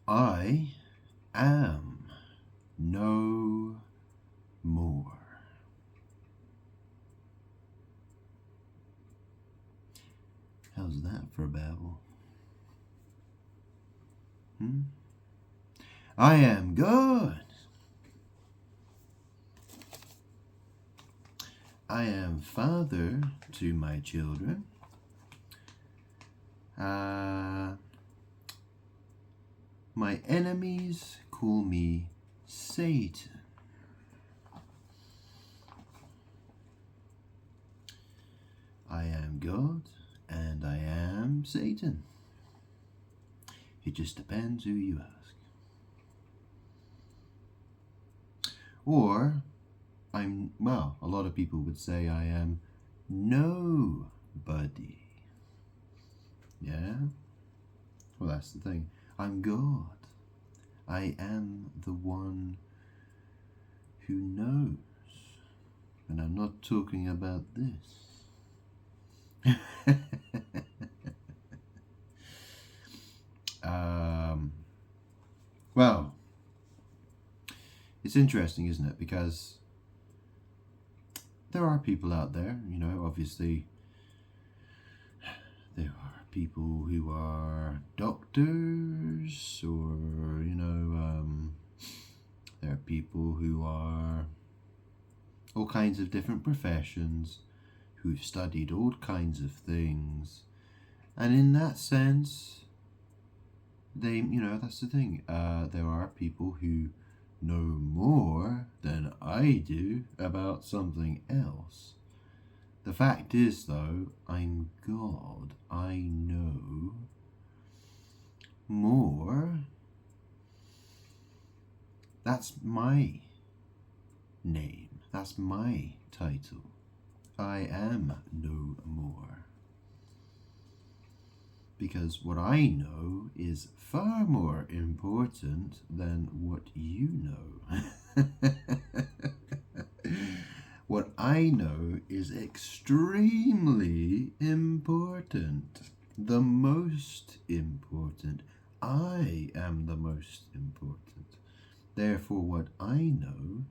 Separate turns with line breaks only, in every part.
I am no more. How's that for a babble? I am good. I am father to my children. My enemies call me Satan. I am God and I am Satan. It just depends who you ask. Or, a lot of people would say I am nobody. Yeah? Well, that's the thing. I'm God. I am the one who knows. And I'm not talking about this. Well, it's interesting, isn't it? Because there are people out there, obviously there are people who are doctors or, there are people who are all kinds of different professions who've studied all kinds of things. And in that sense, that's the thing. There are people who know more than I do about something else. The fact is, though, I'm God. I know more. That's my name. That's my title. I am no more. Because what I know is far more important than what you know. What I know is extremely important. The most important. I am the most important. Therefore, what I know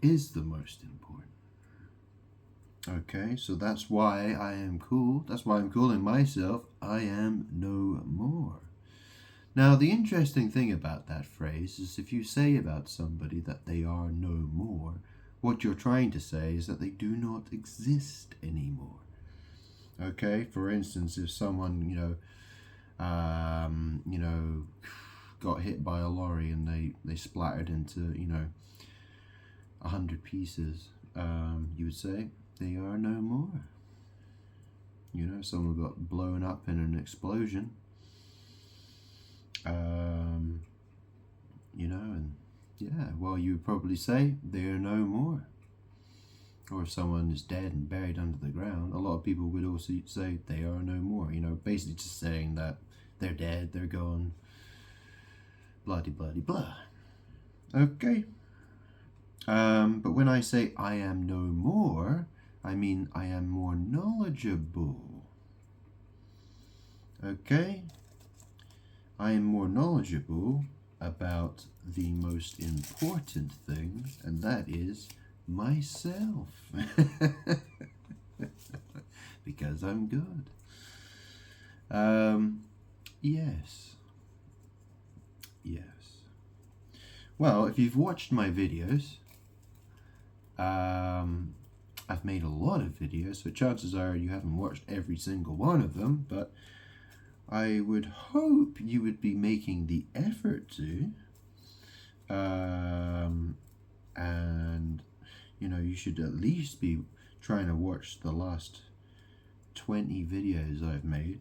is the most important. Okay, so that's why I am cool. That's why I'm calling myself I am no more. Now, the interesting thing about that phrase is if you say about somebody that they are no more, what you're trying to say is that they do not exist anymore. Okay, for instance, if someone, got hit by a lorry and they splattered into, 100 pieces, you would say they are no more. Someone got blown up in an explosion, you would probably say they are no more. Or if someone is dead and buried under the ground, a lot of people would also say they are no more. Basically just saying that they're dead, they're gone, blah. Okay. But when I say I am no more, I mean I am more knowledgeable. Okay? I am more knowledgeable about the most important thing, and that is myself. Because I'm good. Yes. Well, if you've watched my videos, I've made a lot of videos, so chances are you haven't watched every single one of them, but I would hope you would be making the effort to. And, you should at least be trying to watch the last 20 videos I've made.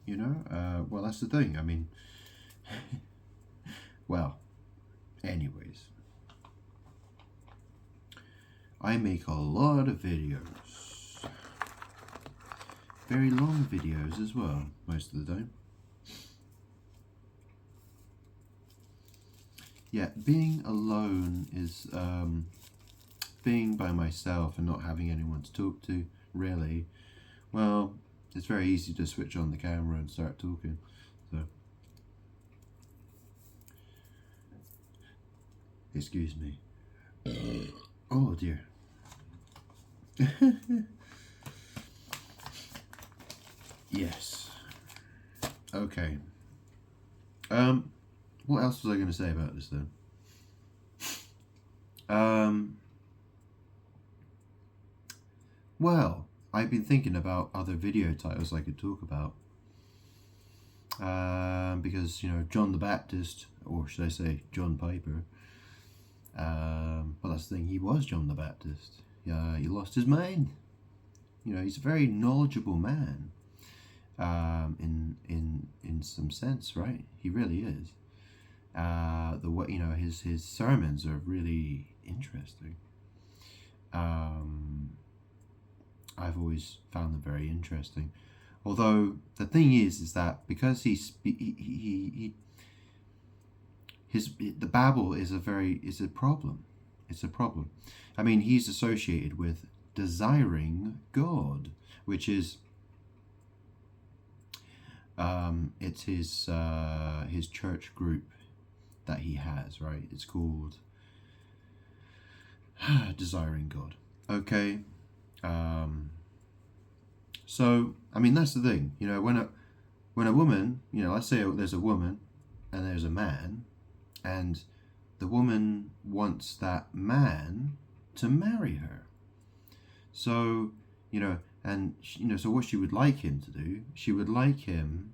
Well, that's the thing. I mean, well, anyways. I make a lot of videos. Very long videos as well, most of the time. Yeah, being alone is being by myself and not having anyone to talk to, really. Well, it's very easy to switch on the camera and start talking. So, excuse me. Oh dear. Yes. Okay. What else was I going to say about this then? Well, I've been thinking about other video titles I could talk about. Because, John the Baptist, or should I say John Piper, well, that's the thing, he was John the Baptist. He lost his mind. He's a very knowledgeable man, in some sense, right? He really is. The way, his sermons are really interesting. I've always found them very interesting. Although the thing is that because the Babel is a problem. It's a problem. I mean, he's associated with desiring God, which is it's his church group that he has, right? It's called Desiring God. Okay. So I mean, that's the thing. When a woman, let's say there's a woman and there's a man, and the woman wants that man to marry her. So, so what she would like him to do, she would like him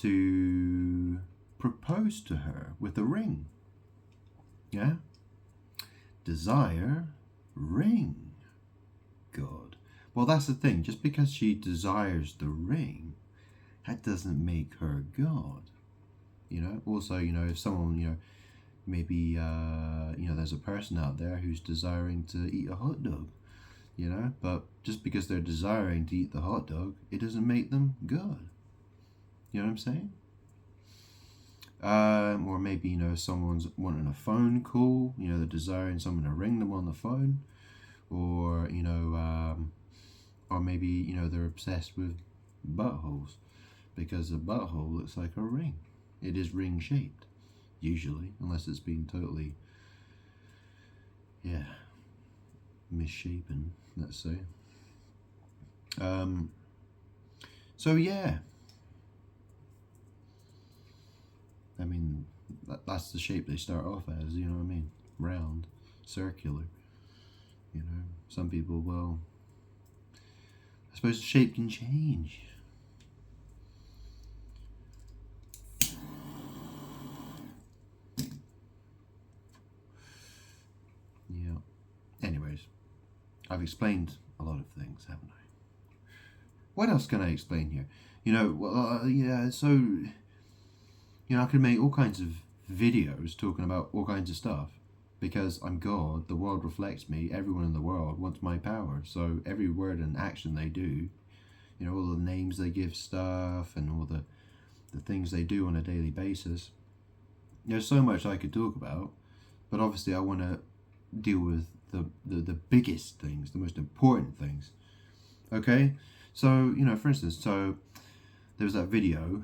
to propose to her with a ring. Yeah? Desire, ring, God. Well, that's the thing. Just because she desires the ring, that doesn't make her God. Also, if someone, maybe, there's a person out there who's desiring to eat a hot dog, but just because they're desiring to eat the hot dog, it doesn't make them God. You know what I'm saying? Or maybe, someone's wanting a phone call, they're desiring someone to ring them on the phone, or, or maybe, they're obsessed with buttholes because a butthole looks like a ring. It is ring shaped, usually, unless it's been totally, misshapen, let's say. So yeah, I mean, that's the shape they start off as, you know what I mean? Round, circular. Some people, well, I suppose the shape can change. Yeah. Anyways, I've explained a lot of things, haven't I? What else can I explain here? So, I could make all kinds of videos talking about all kinds of stuff. Because I'm God, the world reflects me, everyone in the world wants my power. So every word and action they do, all the names they give stuff and all the things they do on a daily basis. There's so much I could talk about, but obviously I want to deal with the biggest things, the most important things. Okay? So, for instance, there was that video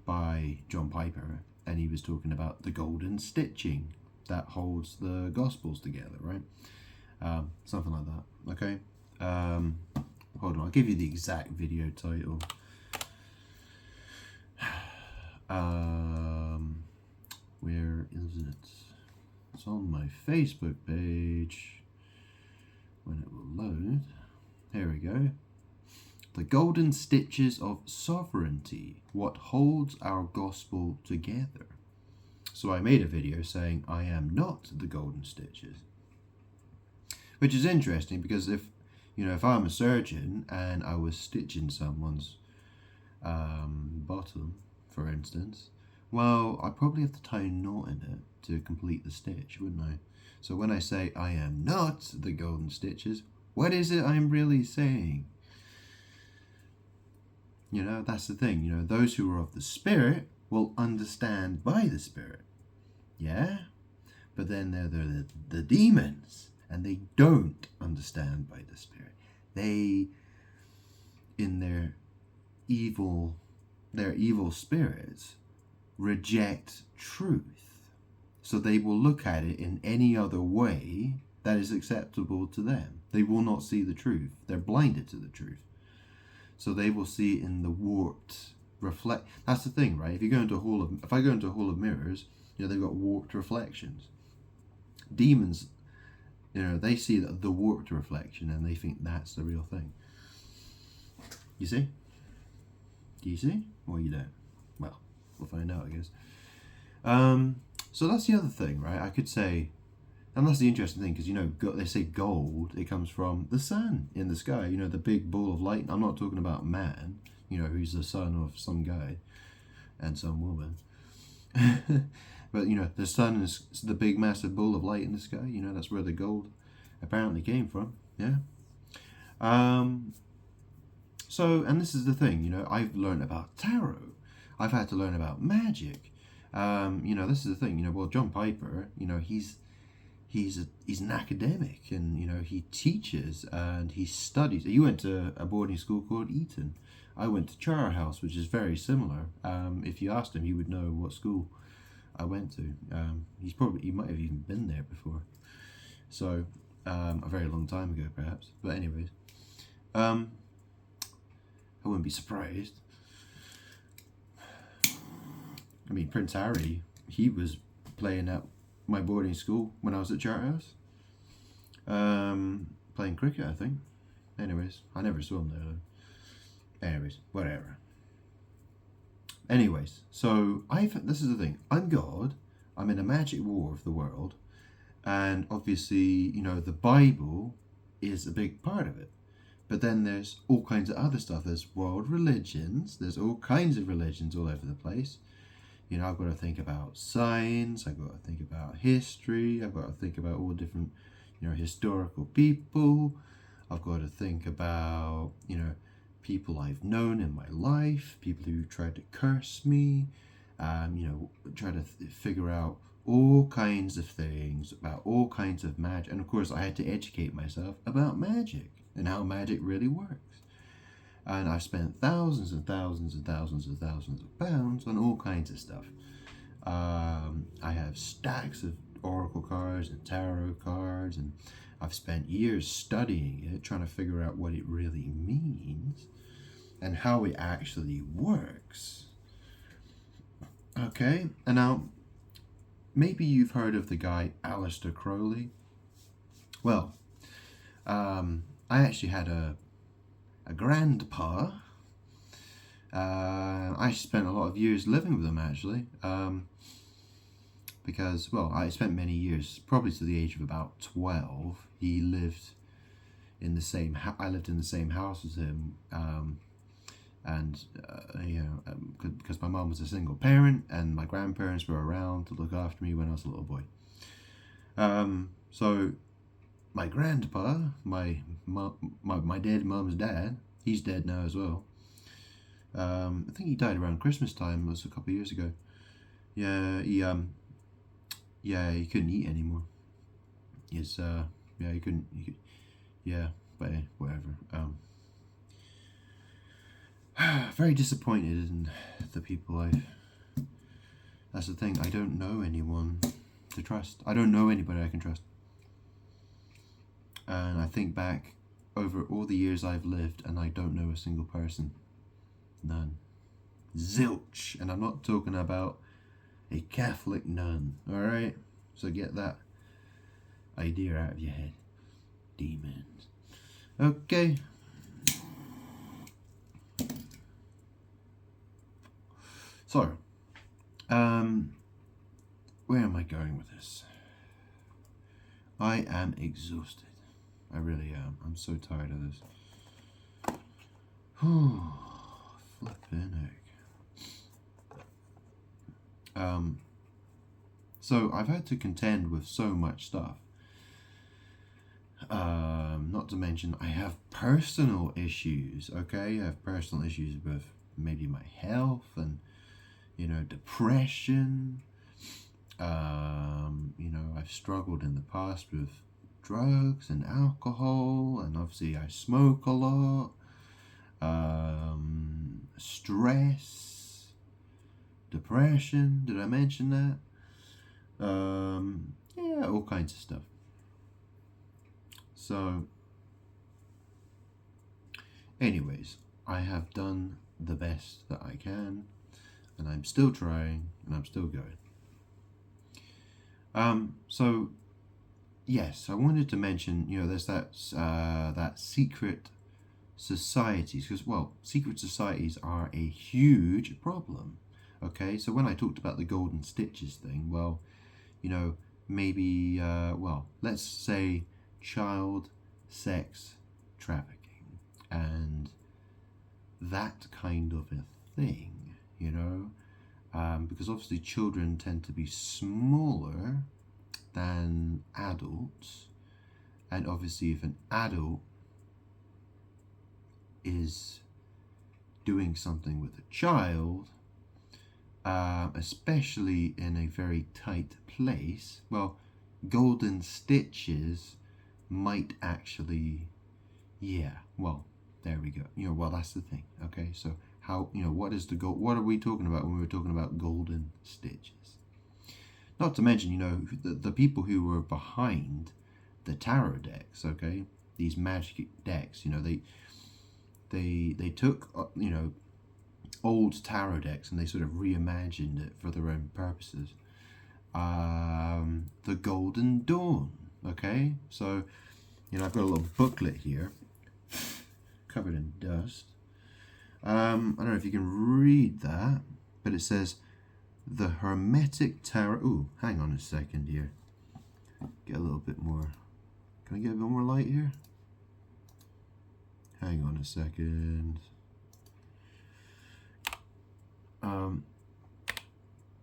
by John Piper, and he was talking about the golden stitching that holds the Gospels together, right? Something like that, okay? Hold on, I'll give you the exact video title. Where is it? It's on my Facebook page. When it will load. Here we go. The Golden Stitches of Sovereignty, what holds our Gospel together. So I made a video saying I am not the golden stitches. Which is interesting because if I'm a surgeon and I was stitching someone's bottom, for instance, well, I'd probably have to tie a knot in it to complete the stitch, wouldn't I? So when I say I am not the golden stitches, what is it I'm really saying? That's the thing. Those who are of the Spirit will understand by the Spirit. Yeah? But then they're the demons, and they don't understand by the Spirit. They, in their evil their evil spirits reject truth. So they will look at it in any other way that is acceptable to them. They will not see the truth. They're blinded to the truth. So they will see it in the warped reflect. That's the thing, right? If I go into a hall of mirrors, they've got warped reflections. Demons, they see the warped reflection and they think that's the real thing. You see? Do you see? Or you don't? Well, we'll find out, I guess. So that's the other thing, right? I could say, and that's the interesting thing, because they say gold, it comes from the sun in the sky, the big ball of light. I'm not talking about man, who's the son of some guy and some woman. But the sun is the big massive ball of light in the sky. That's where the gold apparently came from. Yeah. So, and this is the thing, I've learned about tarot. I've had to learn about magic. This is the thing, well, John Piper, he's an academic, and he teaches and he studies. He went to a boarding school called Eton. I went to Charterhouse, which is very similar. If you asked him, he would know what school I went to. He might have even been there before. So a very long time ago, perhaps. But anyways, I wouldn't be surprised. I mean, Prince Harry, he was playing at my boarding school when I was at Charterhouse. Playing cricket, I think. Anyways, I never saw him there though. Anyways, whatever. Anyways, so this is the thing. I'm God. I'm in a magic war of the world. And obviously, the Bible is a big part of it. But then there's all kinds of other stuff. There's world religions. There's all kinds of religions all over the place. I've got to think about science. I've got to think about history. I've got to think about all different, historical people. I've got to think about, people I've known in my life, people who tried to curse me, try to figure out all kinds of things about all kinds of magic. And of course, I had to educate myself about magic and how magic really works. And I've spent thousands and thousands and thousands and thousands of pounds on all kinds of stuff. I have stacks of oracle cards and tarot cards, and I've spent years studying it, trying to figure out what it really means and how it actually works. Okay, and now maybe you've heard of the guy Aleister Crowley. Well, I actually had a grandpa. I spent a lot of years living with him, actually, because, well, I spent many years, probably to the age of about 12. He lived in the same. I lived in the same house as him, because my mom was a single parent, and my grandparents were around to look after me when I was a little boy. So my grandpa, my dead mum's dad, he's dead now as well. I think he died around Christmas time. It was a couple of years ago. Yeah, he couldn't eat anymore. He couldn't. But whatever. Very disappointed in the people That's the thing. I don't know anyone to trust. I don't know anybody I can trust. And I think back over all the years I've lived, and I don't know a single person. None. Zilch. And I'm not talking about a Catholic nun. Alright? So get that idea out of your head. Demons. Okay. So, where am I going with this? I am exhausted. I really am. I'm so tired of this. Flippin' heck. So I've had to contend with so much stuff. Not to mention I have personal issues, okay? I have personal issues with maybe my health and, depression. I've struggled in the past with drugs and alcohol, and obviously I smoke a lot. Stress. depression. Did I mention that? Yeah, all kinds of stuff. So, anyways, I have done the best that I can, and I'm still trying, and I'm still going. So yes, I wanted to mention, there's that secret societies, because, well, secret societies are a huge problem. Okay, so when I talked about the golden stitches thing, well, maybe, let's say child sex trafficking and that kind of a thing, because obviously children tend to be smaller than adults, and obviously if an adult is doing something with a child, especially in a very tight place, well, golden stitches might actually, there we go. Well, that's the thing. Okay, so how, what are we talking about when we're talking about golden stitches? Not to mention, the people who were behind the tarot decks, okay, these magic decks, they took, old tarot decks and they sort of reimagined it for their own purposes. The Golden Dawn, okay, so, I've got a little booklet here, covered in dust. I don't know if you can read that, but it says, the Hermetic Tarot. Ooh, hang on a second here. Get a little bit more. Can I get a bit more light here? Hang on a second.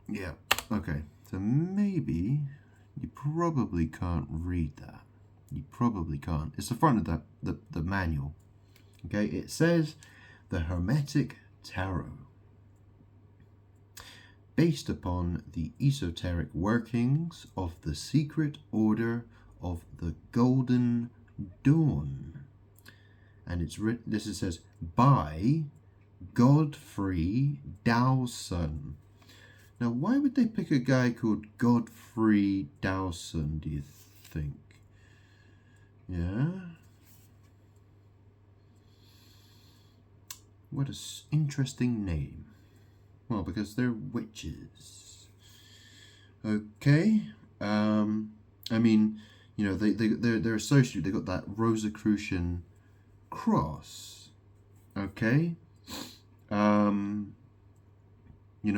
Yeah, okay. So maybe you probably can't read that. You probably can't. It's the front of the manual. Okay, it says the Hermetic Tarot. Based upon the esoteric workings of the secret order of the Golden Dawn. And it's written, this it says, by Godfrey Dowson. Now, why would they pick a guy called Godfrey Dowson, do you think? Yeah? What an interesting name. Well, because they're witches. Okay. I mean, they're associated. They got that Rosicrucian cross. Okay.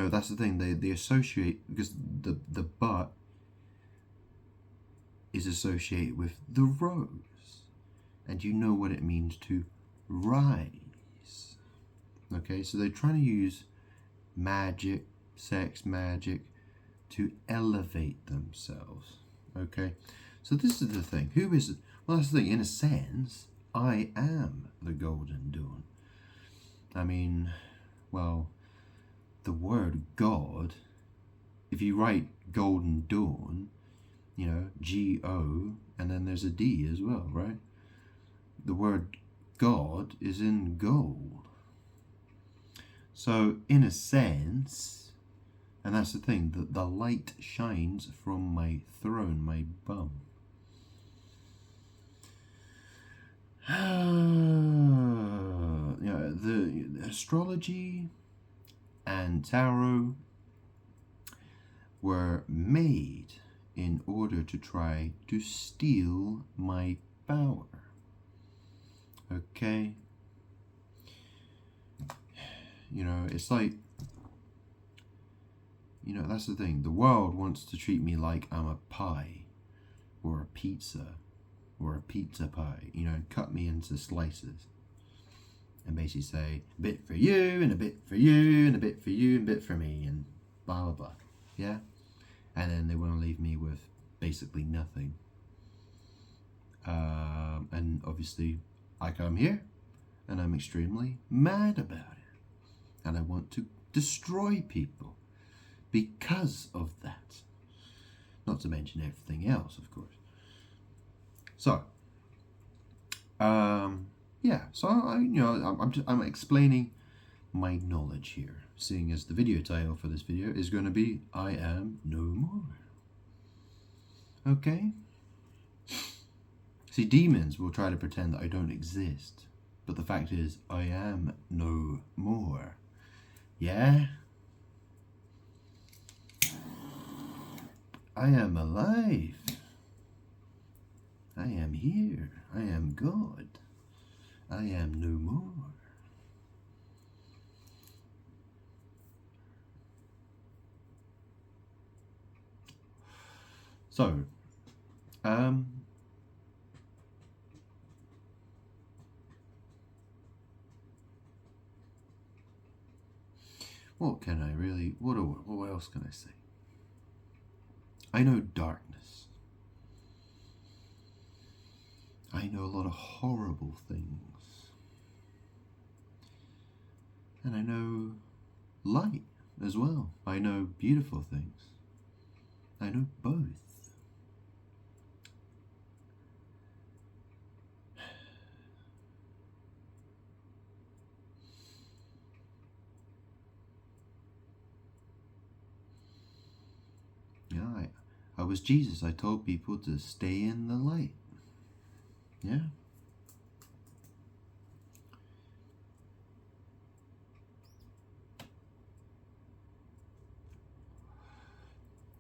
That's the thing. They associate, because the butt is associated with the rose, and you know what it means to rise. Okay, so they're trying to use magic, sex magic, to elevate themselves. Okay, so this is the thing. Who is it? Well, that's the thing. In a sense, I am the Golden Dawn. I mean, well, the word God, if you write Golden Dawn, G-O, and then there's a D as well, right? The word God is in gold. So, in a sense, and that's the thing, the light shines from my throne, my bum. The astrology and tarot were made in order to try to steal my power. Okay? It's like, that's the thing. The world wants to treat me like I'm a pie or a pizza or a pizza pie, and cut me into slices and basically say, a bit for you and a bit for you and a bit for you and a bit for me and blah, blah, blah. Yeah? And then they want to leave me with basically nothing. And obviously I come here and I'm extremely mad about it. And I want to destroy people because of that. Not to mention everything else, of course. So, so I'm explaining my knowledge here, seeing as the video title for this video is going to be I am no more. Okay? See, demons will try to pretend that I don't exist, but the fact is, I am no more. Yeah? I am alive. I am here. I am God. I am no more. So, what can I really, what else can I say? I know darkness. I know a lot of horrible things. And I know light as well. I know beautiful things. I know both. Yeah, I was Jesus. I told people to stay in the light. Yeah.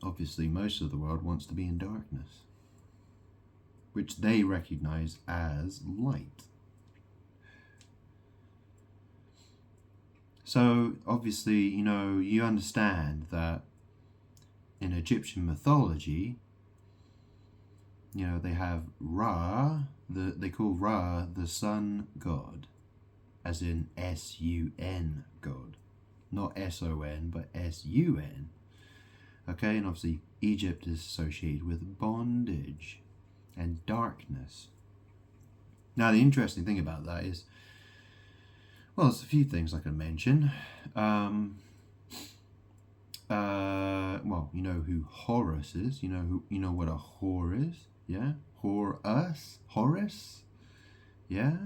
Obviously, most of the world wants to be in darkness, which they recognize as light. So, obviously, you understand that in Egyptian mythology, they have Ra, they call Ra the sun god, as in S-U-N God, not S-O-N, but S-U-N. Okay, and obviously Egypt is associated with bondage and darkness. Now, the interesting thing about that is, well, there's a few things I can mention. Well, you know who Horus is. You know what a whore is. Yeah, Horus. Yeah.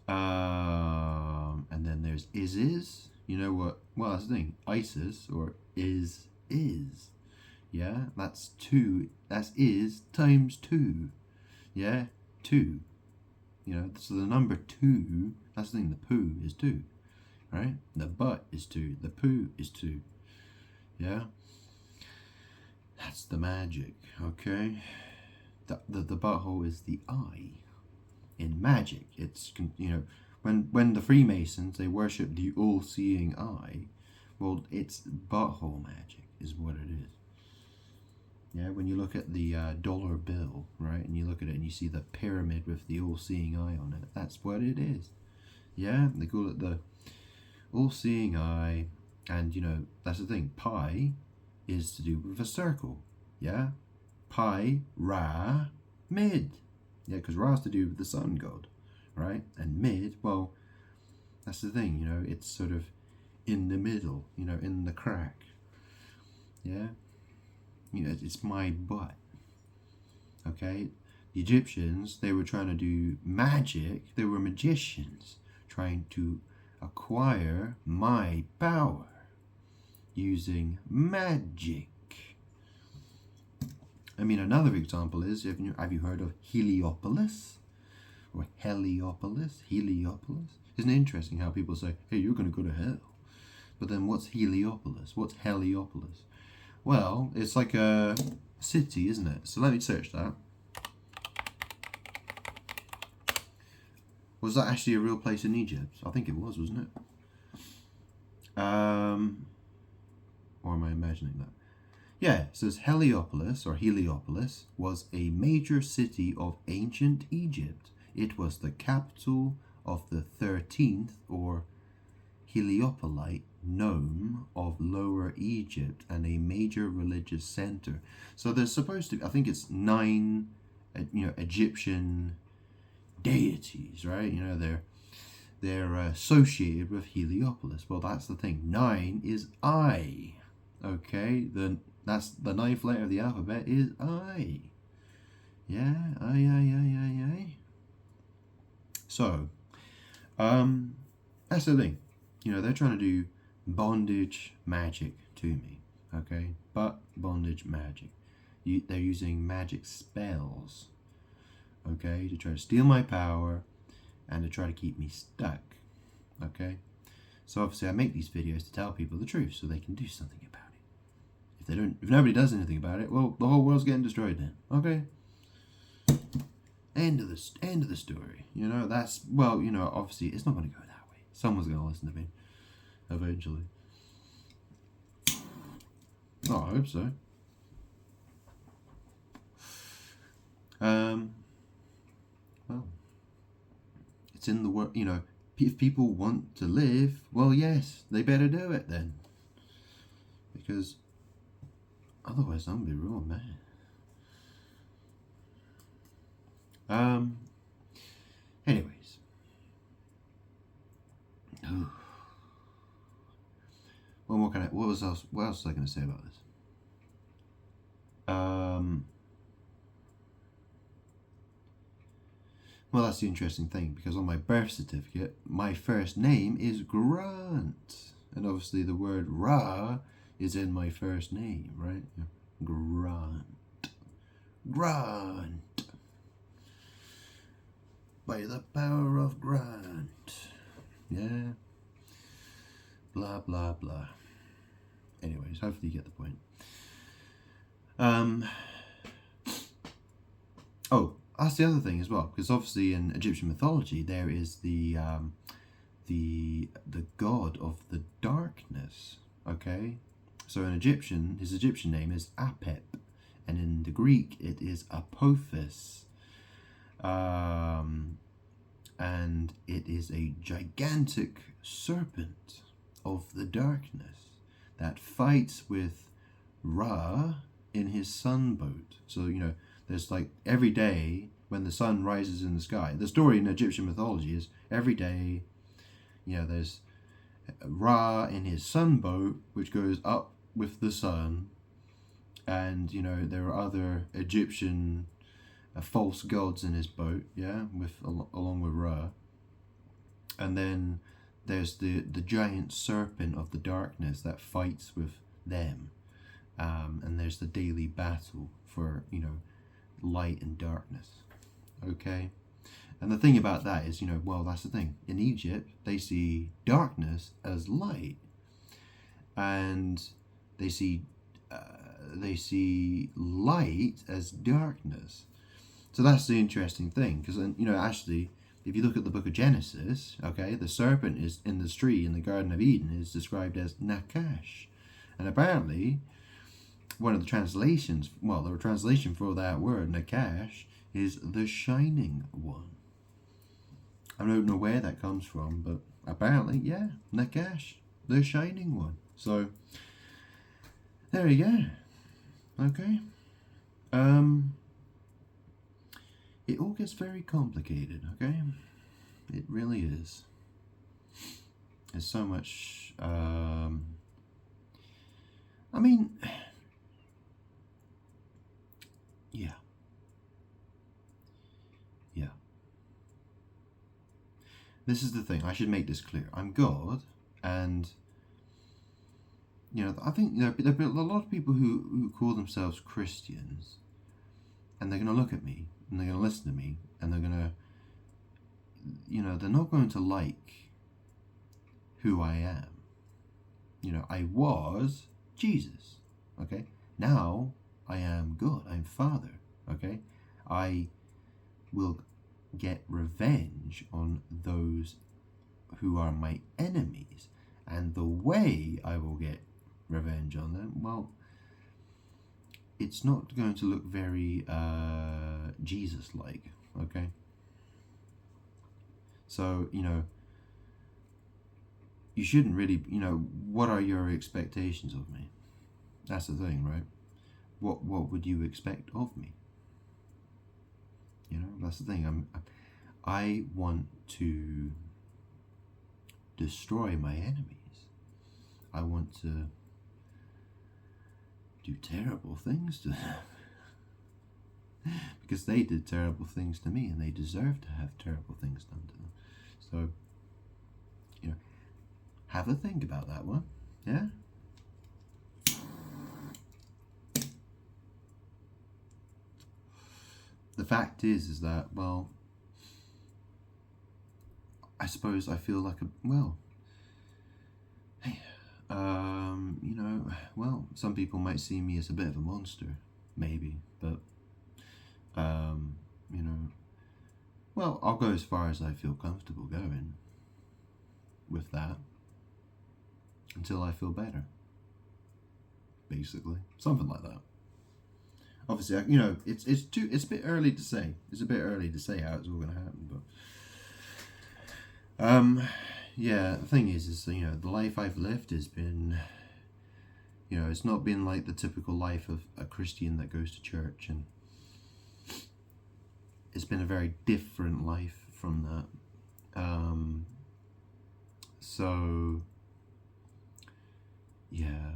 And then there's Isis. You know what? Well, that's the thing. Isis or is. Yeah, that's two. That's is times two. Yeah, two. So the number two. That's the thing. The poo is two, right? The butt is two. The poo is two. Yeah. That's the magic. Okay. The butthole is the eye. In magic, it's when the Freemasons, they worship the all-seeing eye. Well, it's butthole magic is what it is. Yeah, when you look at the dollar bill, right, and you look at it and you see the pyramid with the all-seeing eye on it, that's what it is. Yeah, they call it the all-seeing eye, and that's the thing. Pi is to do with a circle. Yeah, pi, Ra, mid. Yeah, because Ra is to do with the sun god, right? And mid, well, that's the thing. It's sort of in the middle. In the crack. Yeah. It's my butt. Okay? The Egyptians, they were trying to do magic. They were magicians trying to acquire my power using magic. I mean, another example is, have you heard of Heliopolis? Or Heliopolis? Isn't it interesting how people say, hey, you're going to go to hell? But then what's Heliopolis? What's Heliopolis? Well, it's like a city, isn't it? So let me search that. Was that actually a real place in Egypt? I think it was, wasn't it? Or am I imagining that? Yeah, it says Heliopolis was a major city of ancient Egypt. It was the capital of the 13th or Heliopolite nome of Lower Egypt and a major religious center. So there's supposed to, I think it's 9, Egyptian deities, right? They're associated with Heliopolis. Well, that's the thing. 9 is I. Okay, that's the 9th letter of the alphabet is I. Yeah, I. So, that's the thing. they're trying to do bondage magic to me, okay? But bondage magic. They're using magic spells, okay, to try to steal my power and to try to keep me stuck, okay? So obviously I make these videos to tell people the truth so they can do something about it. If nobody does anything about it, well, the whole world's getting destroyed then, okay? End of the story. That's, well, obviously it's not going to go that way. Someone's going to listen to me eventually. Oh, I hope so. Well, it's in the world. If people want to live, well, yes, they better do it then, because otherwise I'm gonna be real mad. Anyways. What else was I going to say about this? Well, that's the interesting thing, because on my birth certificate, my first name is Grant. And obviously the word Ra is in my first name, right? Grant. Grant. By the power of Grant. Yeah. Blah, blah, blah. Anyways, hopefully you get the point. Oh, that's the other thing as well, because obviously in Egyptian mythology there is the god of the darkness. Okay, so in Egyptian, his Egyptian name is Apep, and in the Greek it is Apophis, and it is a gigantic serpent of the darkness that fights with Ra in his sunboat. So there's like every day when the sun rises in the sky. The story in Egyptian mythology is every day, there's Ra in his sunboat, which goes up with the sun, and there are other Egyptian false gods in his boat, along with Ra, and then there's the giant serpent of the darkness that fights with them, and there's the daily battle for light and darkness. Okay, and the thing about that is, well, that's the thing. In Egypt, they see darkness as light, and they see light as darkness. So that's the interesting thing, because actually, if you look at the book of Genesis, okay, the serpent is in the tree in the Garden of Eden is described as Nakash, and apparently one of the translations, the translation for that word, Nakash, is the Shining One. I don't know where that comes from, but apparently, Nakash, the Shining One. So, there you go. Okay. It all gets very complicated, okay? It really is. There's so much, yeah. This is the thing, I should make this clear. I'm God, and, I think there are a lot of people who call themselves Christians, and they're going to look at me, and they're going to listen to me, and they're going to, they're not going to like who I am. I was Jesus, okay? Now I am God, I'm Father, okay? I will get revenge on those who are my enemies, and the way I will get revenge on them, well, it's not going to look very Jesus-like, okay? So, you shouldn't really, what are your expectations of me? That's the thing, right? What would you expect of me? That's the thing. I want to destroy my enemies. I want to do terrible things to them. Because they did terrible things to me, and they deserve to have terrible things done to them. So, have a think about that one. Yeah. The fact is that, well, I suppose I feel like hey, well, some people might see me as a bit of a monster, maybe, but, you know, well, I'll go as far as I feel comfortable going with that until I feel better, basically. Something like that. Obviously, it's a bit early to say. It's a bit early to say how it's all going to happen, but yeah. The thing is the life I've lived has been, it's not been like the typical life of a Christian that goes to church, and it's been a very different life from that. So yeah.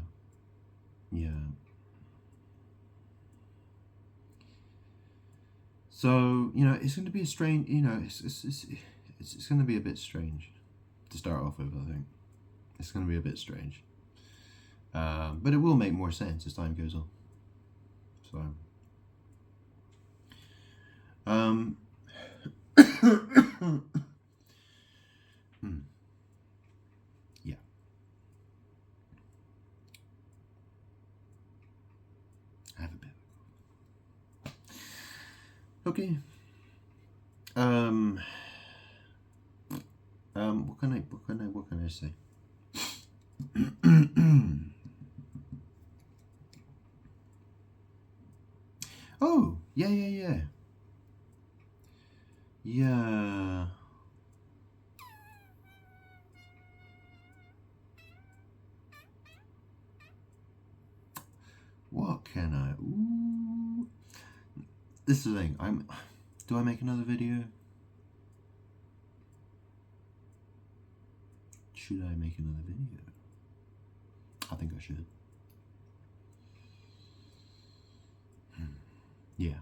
So it's going to be a strange. It's going to be a bit strange to start off with. I think it's going to be a bit strange, but it will make more sense as time goes on. So, yeah. I have a bit. Okay. What can I say? Oh, yeah. Yeah. What can I? Ooh. This is the thing. Do I make another video? Should I make another video? I think I should. Yeah.